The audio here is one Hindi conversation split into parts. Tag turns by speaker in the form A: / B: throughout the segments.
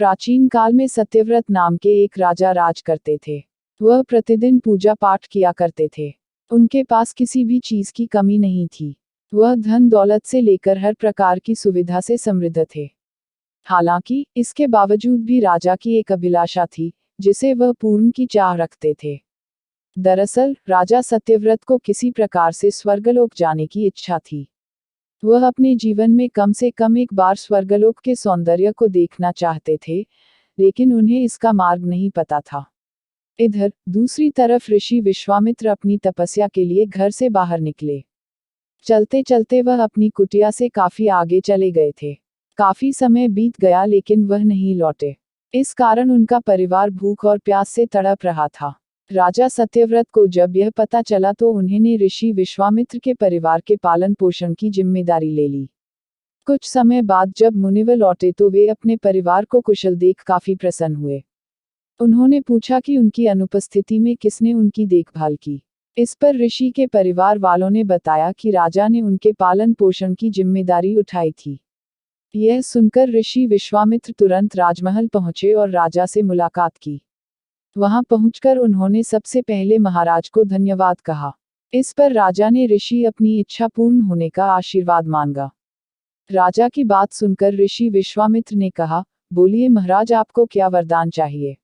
A: प्राचीन काल में सत्यव्रत नाम के एक राजा राज करते थे। वह प्रतिदिन पूजा पाठ किया करते थे। उनके पास किसी भी चीज की कमी नहीं थी। वह धन दौलत से लेकर हर प्रकार की सुविधा से समृद्ध थे। हालांकि इसके बावजूद भी राजा की एक अभिलाषा थी, जिसे वह पूर्ण की चाह रखते थे। दरअसल राजा सत्यव्रत को किसी प्रकार से स्वर्गलोक जाने की इच्छा थी। वह अपने जीवन में कम से कम एक बार स्वर्गलोक के सौंदर्य को देखना चाहते थे, लेकिन उन्हें इसका मार्ग नहीं पता था। इधर दूसरी तरफ ऋषि विश्वामित्र अपनी तपस्या के लिए घर से बाहर निकले। चलते चलते वह अपनी कुटिया से काफी आगे चले गए थे। काफी समय बीत गया लेकिन वह नहीं लौटे। इस कारण उनका परिवार भूख और प्यास से तड़प रहा था। राजा सत्यव्रत को जब यह पता चला तो उन्होंने ऋषि विश्वामित्र के परिवार के पालन पोषण की जिम्मेदारी ले ली। कुछ समय बाद जब मुनिवर लौटे तो वे अपने परिवार को कुशल देख काफी प्रसन्न हुए। उन्होंने पूछा कि उनकी अनुपस्थिति में किसने उनकी देखभाल की। इस पर ऋषि के परिवार वालों ने बताया कि राजा ने उनके पालन पोषण की जिम्मेदारी उठाई थी। यह सुनकर ऋषि विश्वामित्र तुरंत राजमहल पहुंचे और राजा से मुलाकात की। वहां पहुंचकर उन्होंने सबसे पहले महाराज को धन्यवाद कहा। इस पर राजा ने ऋषि अपनी इच्छा पूर्ण होने का आशीर्वाद मांगा। राजा की बात सुनकर ऋषि विश्वामित्र ने कहा, बोलिए महाराज, आपको क्या वरदान चाहिए।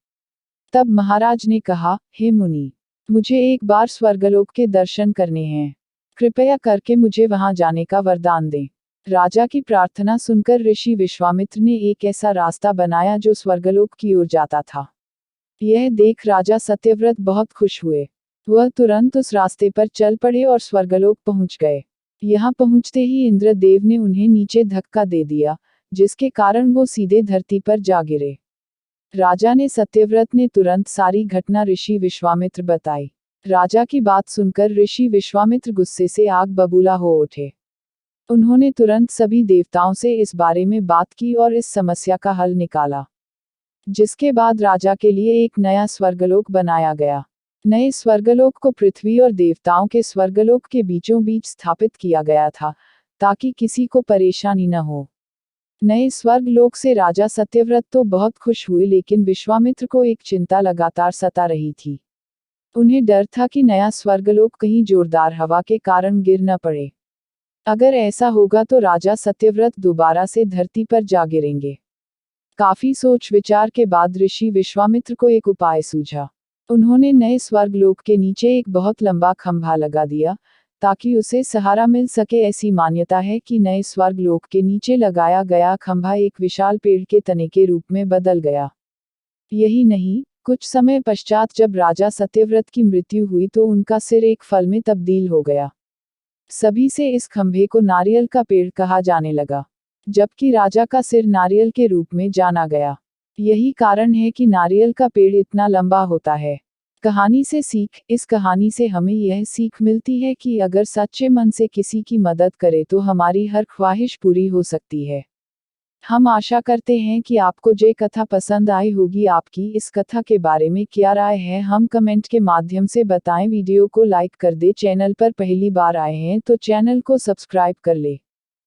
A: तब महाराज ने कहा, हे मुनि, मुझे एक बार स्वर्गलोक के दर्शन करने हैं। कृपया करके मुझे वहां जाने का वरदान दें। राजा की प्रार्थना सुनकर ऋषि विश्वामित्र ने एक ऐसा रास्ता बनाया जो स्वर्गलोक की ओर जाता था। यह देख राजा सत्यव्रत बहुत खुश हुए। वह तुरंत उस रास्ते पर चल पड़े और स्वर्गलोक पहुंच गए। यहाँ पहुंचते ही इंद्रदेव ने उन्हें नीचे धक्का दे दिया, जिसके कारण वो सीधे धरती पर जा गिरे। राजा ने सत्यव्रत ने तुरंत सारी घटना ऋषि विश्वामित्र बताई। राजा की बात सुनकर ऋषि विश्वामित्र गुस्से से आग बबूला हो उठे। उन्होंने तुरंत सभी देवताओं से इस बारे में बात की और इस समस्या का हल निकाला, जिसके बाद राजा के लिए एक नया स्वर्गलोक बनाया गया। नए स्वर्गलोक को पृथ्वी और देवताओं के स्वर्गलोक के बीचों बीच स्थापित किया गया था, ताकि किसी को परेशानी न हो। नए स्वर्गलोक से राजा सत्यव्रत तो बहुत खुश हुए, लेकिन विश्वामित्र को एक चिंता लगातार सता रही थी। उन्हें डर था कि नया स्वर्गलोक कहीं जोरदार हवा के कारण गिर न पड़े। अगर ऐसा होगा तो राजा सत्यव्रत दोबारा से धरती पर जा गिरेंगे। काफी सोच विचार के बाद ऋषि विश्वामित्र को एक उपाय सूझा। उन्होंने नए स्वर्गलोक के नीचे एक बहुत लंबा खंभा लगा दिया, ताकि उसे सहारा मिल सके। ऐसी मान्यता है कि नए स्वर्गलोक के नीचे लगाया गया खंभा एक विशाल पेड़ के तने के रूप में बदल गया। यही नहीं, कुछ समय पश्चात जब राजा सत्यव्रत की मृत्यु हुई तो उनका सिर एक फल में तब्दील हो गया। सभी से इस खंभे को नारियल का पेड़ कहा जाने लगा, जबकि राजा का सिर नारियल के रूप में जाना गया। यही कारण है कि नारियल का पेड़ इतना लंबा होता है। कहानी से सीख। इस कहानी से हमें यह सीख मिलती है कि अगर सच्चे मन से किसी की मदद करें तो हमारी हर ख्वाहिश पूरी हो सकती है। हम आशा करते हैं कि आपको ये कथा पसंद आई होगी। आपकी इस कथा के बारे में क्या राय है, हम कमेंट के माध्यम से बताएं। वीडियो को लाइक कर दे। चैनल पर पहली बार आए हैं तो चैनल को सब्सक्राइब कर ले।